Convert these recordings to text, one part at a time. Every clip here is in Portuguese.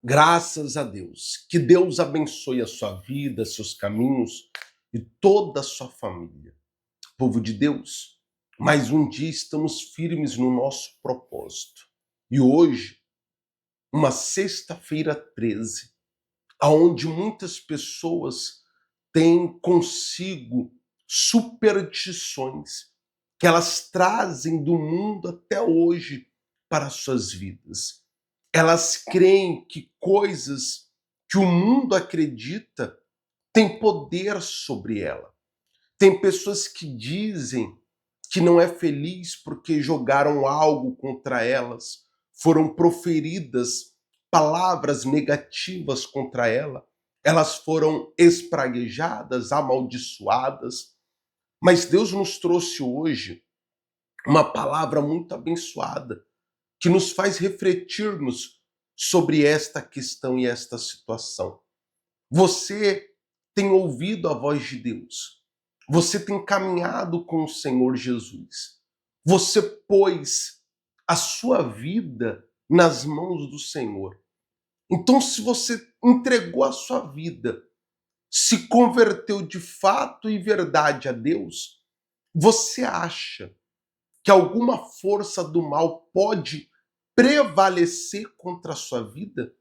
Graças a Deus. Que Deus abençoe a sua vida, seus caminhos e toda a sua família. Povo de Deus, mais um dia estamos firmes no nosso propósito. E hoje, uma sexta-feira 13, aonde muitas pessoas têm consigo superstições que elas trazem do mundo até hoje para as suas vidas. Elas creem que coisas que o mundo acredita têm poder sobre ela. Tem pessoas que dizem que não é feliz porque jogaram algo contra elas, foram proferidas palavras negativas contra ela, elas foram espraguejadas, amaldiçoadas. Mas Deus nos trouxe hoje uma palavra muito abençoada que nos faz refletirmos sobre esta questão e esta situação. Você tem ouvido a voz de Deus. Você tem caminhado com o Senhor Jesus. Você pôs a sua vida nas mãos do Senhor. Então, se você entregou a sua vida, se converteu de fato e verdade a Deus, você acha que alguma força do mal pode prevalecer contra a sua vida?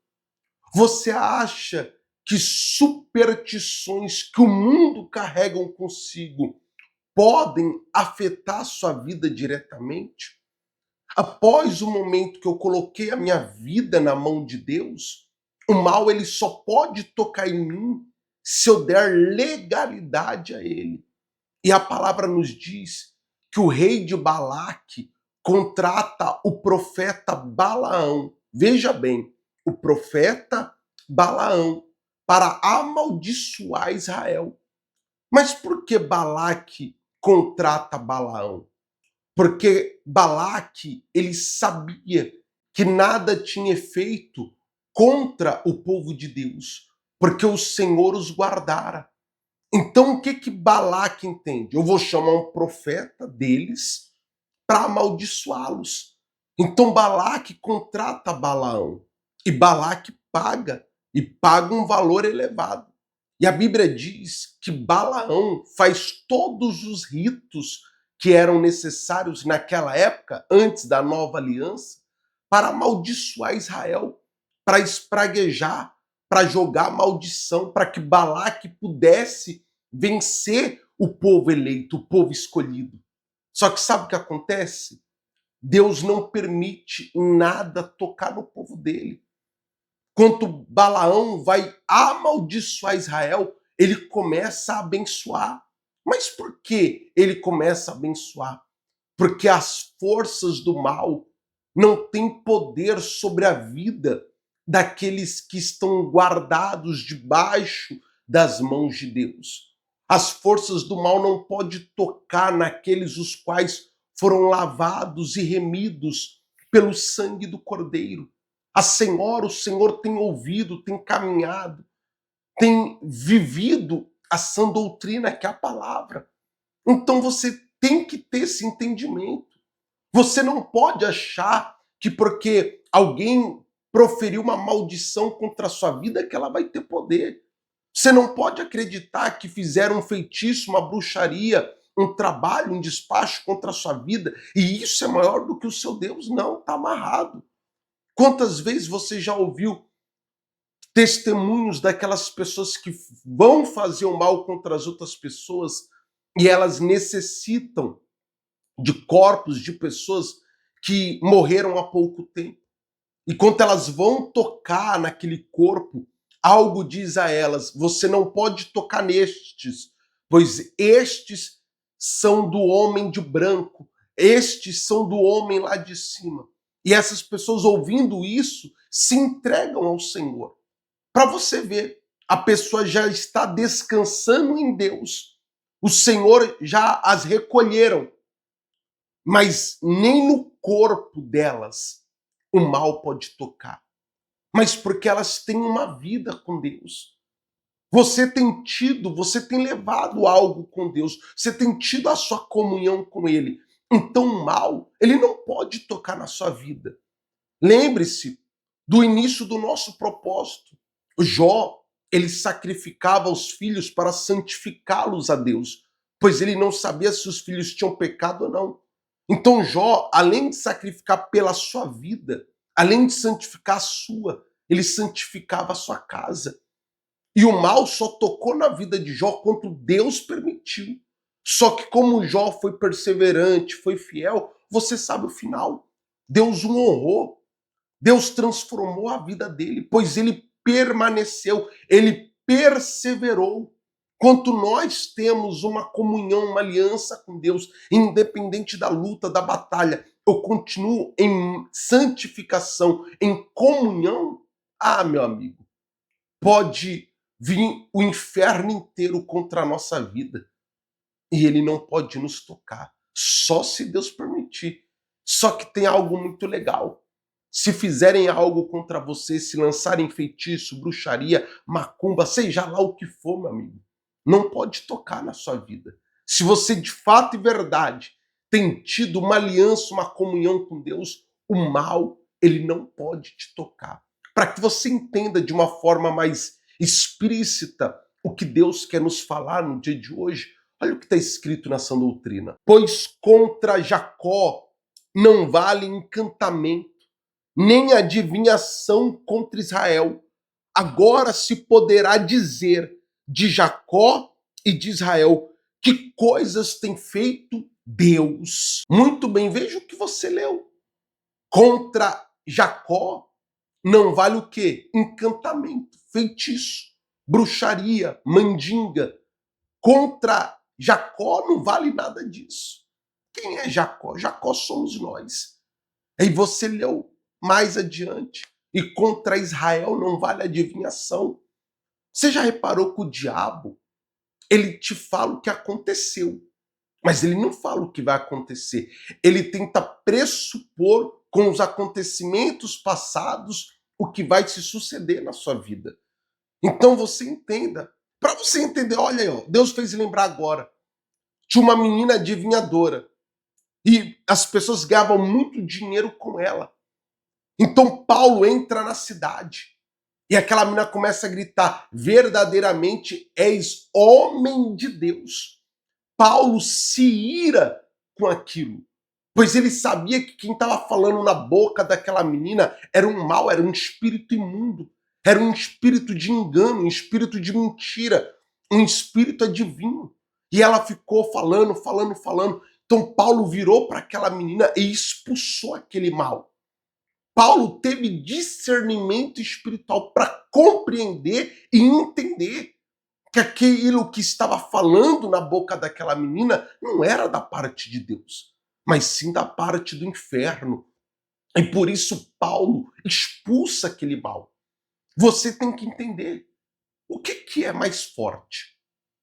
Você acha que superstições que o mundo carregam consigo podem afetar a sua vida diretamente? Após o momento que eu coloquei a minha vida na mão de Deus, o mal ele só pode tocar em mim se eu der legalidade a ele. E a palavra nos diz que o rei de Balaque contrata o profeta Balaão. Veja bem, o profeta Balaão para amaldiçoar Israel. Mas por que Balaque contrata Balaão? Porque Balaque, ele sabia que nada tinha efeito contra o povo de Deus, porque o Senhor os guardara. Então, o que que Balaque entende? Eu vou chamar um profeta deles para amaldiçoá-los. Então, Balaque contrata Balaão e Balaque paga, e paga um valor elevado. E a Bíblia diz que Balaão faz todos os ritos que eram necessários naquela época, antes da nova aliança, para amaldiçoar Israel, para espraguejar, para jogar maldição, para que Balaque pudesse vencer o povo eleito, o povo escolhido. Só que sabe o que acontece? Deus não permite nada tocar no povo dele. Quando Balaão vai amaldiçoar Israel, ele começa a abençoar. Mas por que ele começa a abençoar? Porque as forças do mal não têm poder sobre a vida daqueles que estão guardados debaixo das mãos de Deus. As forças do mal não podem tocar naqueles os quais foram lavados e remidos pelo sangue do Cordeiro. A Senhora, o Senhor tem ouvido, tem caminhado, tem vivido a sã doutrina que é a palavra. Então você tem que ter esse entendimento. Você não pode achar que porque alguém proferiu uma maldição contra a sua vida que ela vai ter poder. Você não pode acreditar que fizeram um feitiço, uma bruxaria, um trabalho, um despacho contra a sua vida e isso é maior do que o seu Deus. Não, está amarrado. Quantas vezes você já ouviu testemunhos daquelas pessoas que vão fazer o mal contra as outras pessoas e elas necessitam de corpos de pessoas que morreram há pouco tempo. E quando elas vão tocar naquele corpo, algo diz a elas: você não pode tocar nestes, pois estes são do homem de branco, estes são do homem lá de cima. E essas pessoas, ouvindo isso, se entregam ao Senhor. Para você ver, a pessoa já está descansando em Deus. O Senhor já as recolheram, mas nem no corpo delas o mal pode tocar. Mas porque elas têm uma vida com Deus. Você tem tido, você tem levado algo com Deus, você tem tido a sua comunhão com Ele. Então o mal, ele não pode tocar na sua vida. Lembre-se, do início do nosso propósito. Jó, ele sacrificava os filhos para santificá-los a Deus, pois ele não sabia se os filhos tinham pecado ou não. Então Jó, além de sacrificar pela sua vida, além de santificar a sua, ele santificava a sua casa. E o mal só tocou na vida de Jó quando Deus permitiu. Só que como Jó foi perseverante, foi fiel, você sabe o final. Deus o honrou. Deus transformou a vida dele, pois ele permaneceu, ele perseverou. Quanto nós temos uma comunhão, uma aliança com Deus, independente da luta, da batalha, eu continuo em santificação, em comunhão, meu amigo, pode vir o inferno inteiro contra a nossa vida e ele não pode nos tocar, só se Deus permitir. Só que tem algo muito legal. Se fizerem algo contra você, se lançarem feitiço, bruxaria, macumba, seja lá o que for, meu amigo, não pode tocar na sua vida. Se você de fato e verdade tem tido uma aliança, uma comunhão com Deus, o mal, ele não pode te tocar. Para que você entenda de uma forma mais explícita o que Deus quer nos falar no dia de hoje, olha o que está escrito na sã doutrina. Pois contra Jacó não vale encantamento, nem adivinhação contra Israel. Agora se poderá dizer de Jacó e de Israel que coisas tem feito Deus. Muito bem, veja o que você leu. Contra Jacó não vale o quê? Encantamento, feitiço, bruxaria, mandinga. Contra Jacó não vale nada disso. Quem é Jacó? Jacó somos nós. Aí você leu mais adiante. E contra Israel não vale adivinhação. Você já reparou que o diabo, ele te fala o que aconteceu, mas ele não fala o que vai acontecer. Ele tenta pressupor com os acontecimentos passados o que vai se suceder na sua vida. Então você entenda. Para você entender, olha aí, ó, Deus fez lembrar agora. Tinha uma menina adivinhadora e as pessoas ganhavam muito dinheiro com ela. Então Paulo entra na cidade e aquela menina começa a gritar: verdadeiramente és homem de Deus. Paulo se ira com aquilo, pois ele sabia que quem estava falando na boca daquela menina era um mal, era um espírito imundo, era um espírito de engano, um espírito de mentira, um espírito adivinho. E ela ficou falando, falando, falando. Então Paulo virou para aquela menina e expulsou aquele mal. Paulo teve discernimento espiritual para compreender e entender que aquilo que estava falando na boca daquela menina não era da parte de Deus, mas sim da parte do inferno. E por isso Paulo expulsa aquele mal. Você tem que entender o que é mais forte: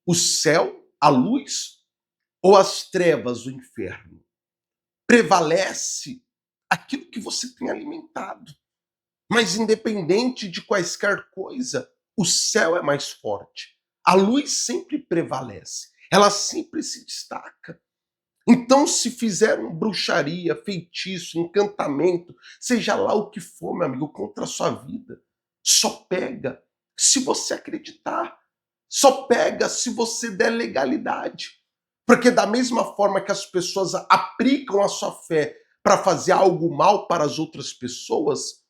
o céu, a luz, ou as trevas, o inferno? Prevalece aquilo que você tem alimentado. Mas independente de quaisquer coisa, o céu é mais forte. A luz sempre prevalece, ela sempre se destaca. Então, se fizeram bruxaria, feitiço, encantamento, seja lá o que for, meu amigo, contra a sua vida, só pega se você acreditar. Só pega se você der legalidade. Porque da mesma forma que as pessoas aplicam a sua fé para fazer algo mal para as outras pessoas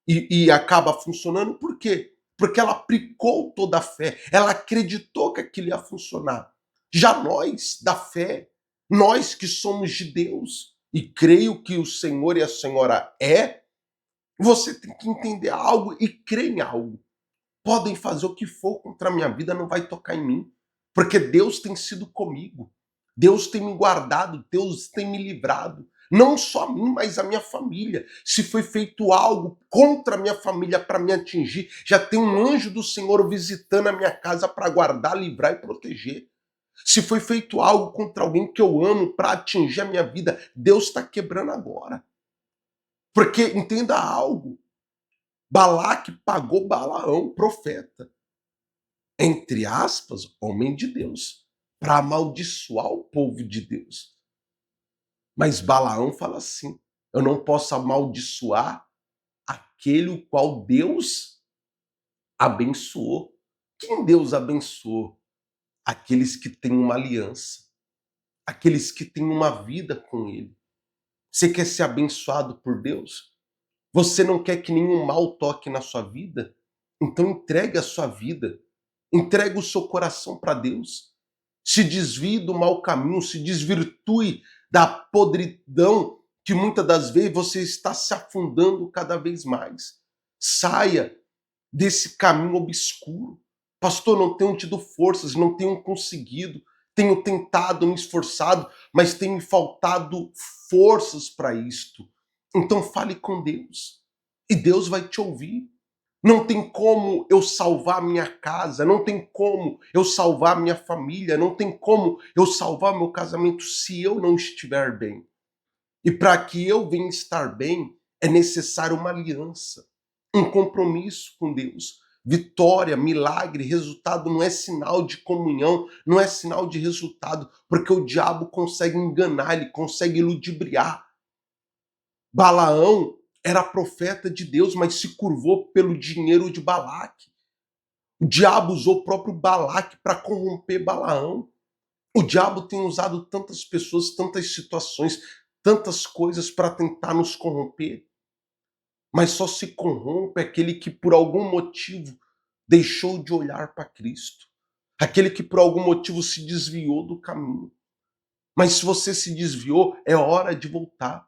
e acaba funcionando, por quê? Porque ela aplicou toda a fé, ela acreditou que aquilo ia funcionar. Já nós, da fé, nós que somos de Deus e creio que o Senhor e a Senhora você tem que entender algo e crer em algo. Podem fazer o que for contra a minha vida, não vai tocar em mim. Porque Deus tem sido comigo. Deus tem me guardado, Deus tem me livrado. Não só a mim, mas a minha família. Se foi feito algo contra a minha família para me atingir, já tem um anjo do Senhor visitando a minha casa para guardar, livrar e proteger. Se foi feito algo contra alguém que eu amo para atingir a minha vida, Deus está quebrando agora. Porque entenda algo. Balaque pagou Balaão, profeta, entre aspas, homem de Deus, para amaldiçoar o povo de Deus. Mas Balaão fala assim: eu não posso amaldiçoar aquele o qual Deus abençoou. Quem Deus abençoou? Aqueles que têm uma aliança, aqueles que têm uma vida com Ele. Você quer ser abençoado por Deus? Você não quer que nenhum mal toque na sua vida? Então entregue a sua vida, entregue o seu coração para Deus. Se desvie do mau caminho, se desvirtue da podridão que muitas das vezes você está se afundando cada vez mais. Saia desse caminho obscuro. Pastor, não tenho tido forças, não tenho conseguido, tenho tentado, me esforçado, mas tem me faltado forças para isto. Então fale com Deus e Deus vai te ouvir. Não tem como eu salvar minha casa, não tem como eu salvar minha família, não tem como eu salvar meu casamento se eu não estiver bem. E para que eu venha estar bem, é necessário uma aliança, um compromisso com Deus. Vitória, milagre, resultado não é sinal de comunhão, não é sinal de resultado, porque o diabo consegue enganar, ele consegue ludibriar. Balaão era profeta de Deus, mas se curvou pelo dinheiro de Balaque. O diabo usou o próprio Balaque para corromper Balaão. O diabo tem usado tantas pessoas, tantas situações, tantas coisas para tentar nos corromper. Mas só se corrompe aquele que por algum motivo deixou de olhar para Cristo. Aquele que por algum motivo se desviou do caminho. Mas se você se desviou, é hora de voltar.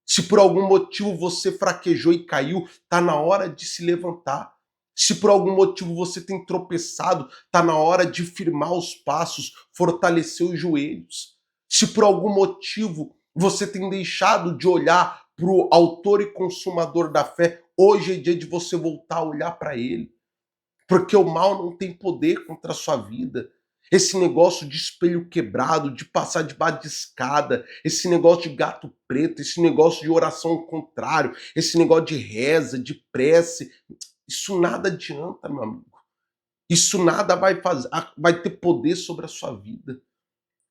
Se por algum motivo você fraquejou e caiu, está na hora de se levantar. Se por algum motivo você tem tropeçado, está na hora de firmar os passos, fortalecer os joelhos. Se por algum motivo você tem deixado de olhar para o autor e consumador da fé, hoje é dia de você voltar a olhar para ele. Porque o mal não tem poder contra a sua vida. Esse negócio de espelho quebrado, de passar debaixo de escada, esse negócio de gato preto, esse negócio de oração ao contrário, esse negócio de reza, de prece, isso nada adianta, meu amigo. Isso nada vai ter poder sobre a sua vida.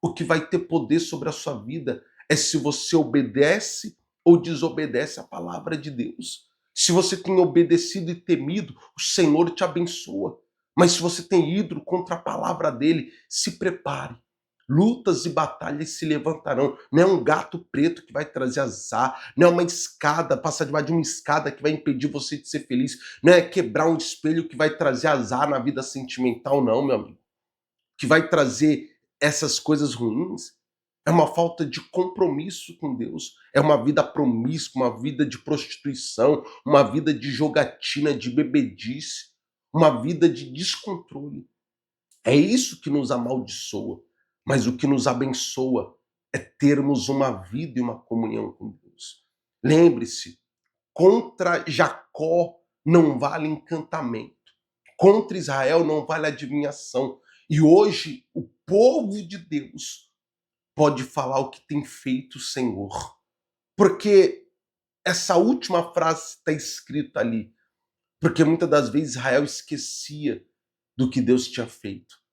O que vai ter poder sobre a sua vida é se você obedece ou desobedece à palavra de Deus. Se você tem obedecido e temido, o Senhor te abençoa. Mas se você tem ido contra a palavra dele, se prepare. Lutas e batalhas se levantarão. Não é um gato preto que vai trazer azar. Não é uma escada, passar debaixo de uma escada que vai impedir você de ser feliz. Não é quebrar um espelho que vai trazer azar na vida sentimental, não, meu amigo. Que vai trazer essas coisas ruins. É uma falta de compromisso com Deus. É uma vida promíscua, uma vida de prostituição, uma vida de jogatina, de bebedice, uma vida de descontrole. É isso que nos amaldiçoa. Mas o que nos abençoa é termos uma vida e uma comunhão com Deus. Lembre-se, contra Jacó não vale encantamento. Contra Israel não vale adivinhação. E hoje o povo de Deus pode falar o que tem feito o Senhor. Porque essa última frase está escrita ali. Porque muitas das vezes Israel esquecia do que Deus tinha feito.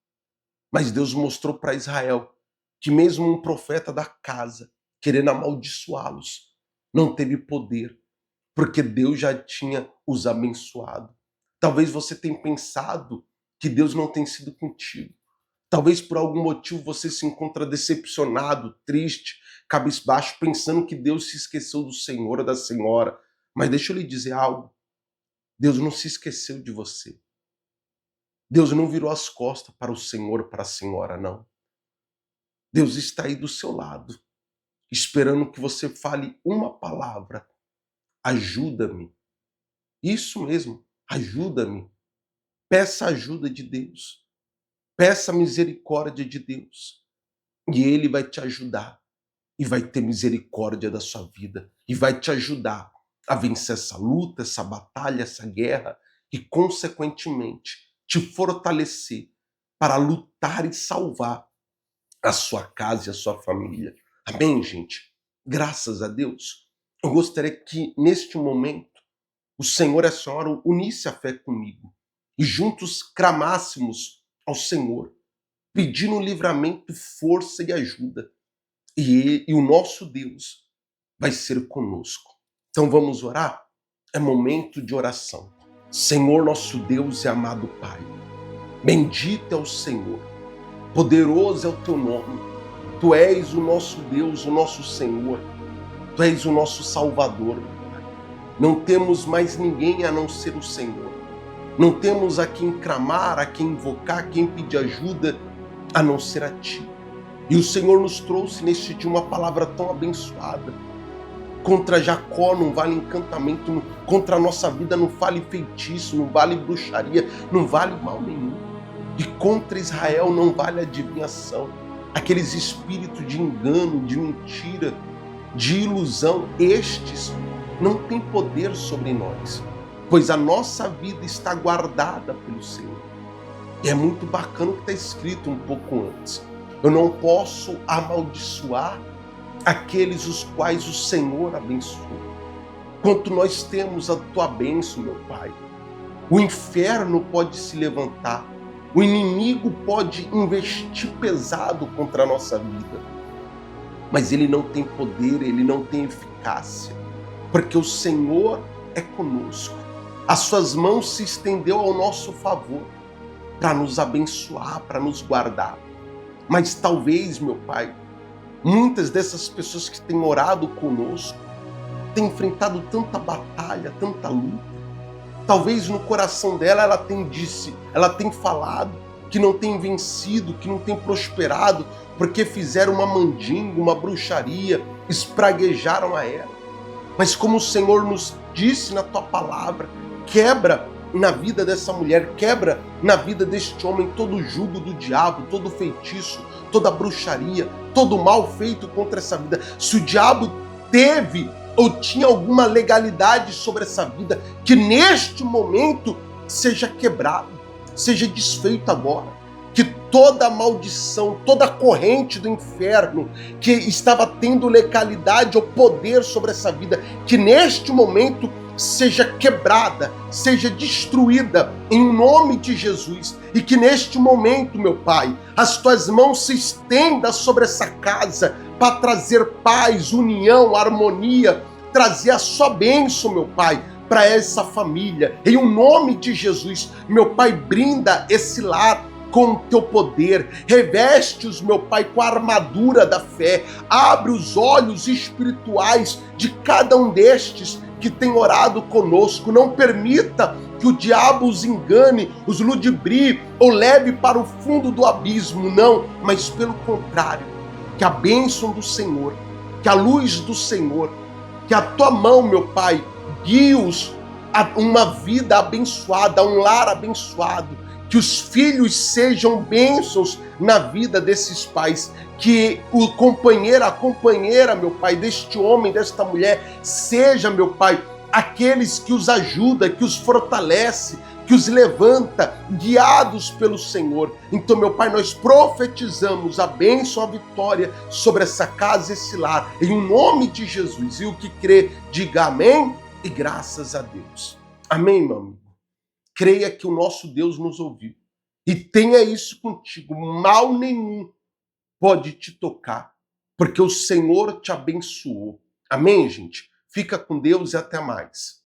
Mas Deus mostrou para Israel que mesmo um profeta da casa, querendo amaldiçoá-los, não teve poder, porque Deus já tinha os abençoado. Talvez você tenha pensado que Deus não tem sido contigo. Talvez por algum motivo você se encontra decepcionado, triste, cabisbaixo, pensando que Deus se esqueceu do Senhor ou da Senhora. Mas deixa eu lhe dizer algo. Deus não se esqueceu de você. Deus não virou as costas para o Senhor, para a Senhora, não. Deus está aí do seu lado, esperando que você fale uma palavra. Ajuda-me. Isso mesmo, ajuda-me. Peça a ajuda de Deus. Peça a misericórdia de Deus. E Ele vai te ajudar. E vai ter misericórdia da sua vida. E vai te ajudar a vencer essa luta, essa batalha, essa guerra. E, consequentemente, te fortalecer para lutar e salvar a sua casa e a sua família. Amém, gente? Graças a Deus. Eu gostaria que, neste momento, o Senhor e a Senhora unisse a fé comigo e juntos clamássemos ao Senhor, pedindo livramento, força e ajuda. E o nosso Deus vai ser conosco. Então vamos orar? é momento de oração. Senhor nosso Deus e amado Pai, bendito é o Senhor, poderoso é o teu nome. Tu és o nosso Deus, o nosso Senhor. Tu és o nosso Salvador, meu Pai. Não temos mais ninguém a não ser o Senhor. Não temos a quem clamar, a quem invocar, a quem pedir ajuda, a não ser a Ti. E o Senhor nos trouxe neste dia uma palavra tão abençoada. Contra Jacó não vale encantamento, contra a nossa vida não vale feitiço, não vale bruxaria, não vale mal nenhum. E contra Israel não vale adivinhação. Aqueles espíritos de engano, de mentira, de ilusão, estes não têm poder sobre nós, pois a nossa vida está guardada pelo Senhor. E é muito bacana o que está escrito um pouco antes. Eu não posso amaldiçoar aqueles os quais o Senhor abençoou. Quanto nós temos a tua bênção, meu Pai, o inferno pode se levantar, o inimigo pode investir pesado contra a nossa vida, mas ele não tem poder, ele não tem eficácia, porque o Senhor é conosco. As suas mãos se estendeu ao nosso favor para nos abençoar, para nos guardar. Mas talvez, meu Pai, muitas dessas pessoas que têm orado conosco têm enfrentado tanta batalha, tanta luta. Talvez no coração dela ela tem falado que não tem vencido, que não tem prosperado, porque fizeram uma mandinga, uma bruxaria, espraguejaram a ela. Mas como o Senhor nos disse na tua palavra, quebra na vida dessa mulher, quebra na vida deste homem todo o jugo do diabo, todo o feitiço, toda a bruxaria, todo o mal feito contra essa vida. Se o diabo teve ou tinha alguma legalidade sobre essa vida, que neste momento seja quebrado, seja desfeito agora. Que toda maldição, toda corrente do inferno que estava tendo legalidade ou poder sobre essa vida, que neste momento seja quebrada, seja destruída em nome de Jesus. E que neste momento, meu Pai, as tuas mãos se estendam sobre essa casa para trazer paz, união, harmonia, trazer a sua bênção, meu Pai, para essa família. Em nome de Jesus, meu Pai, brinda esse lar com o teu poder, reveste-os, meu Pai, com a armadura da fé, abre os olhos espirituais de cada um destes que tem orado conosco, não permita que o diabo os engane, os ludibrie ou leve para o fundo do abismo, não, mas pelo contrário, que a bênção do Senhor, que a luz do Senhor, que a tua mão, meu Pai, guie-os a uma vida abençoada, a um lar abençoado, que os filhos sejam bênçãos na vida desses pais, que o companheiro, a companheira, meu Pai, deste homem, desta mulher, seja, meu Pai, aqueles que os ajuda, que os fortalece, que os levanta, guiados pelo Senhor. Então, meu Pai, nós profetizamos a bênção, a vitória sobre essa casa e esse lar, em nome de Jesus. E o que crê, diga amém e graças a Deus. Amém, meu amigo? Creia que o nosso Deus nos ouviu. E tenha isso contigo. Mal nenhum pode te tocar, porque o Senhor te abençoou. Amém, gente? Fica com Deus e até mais.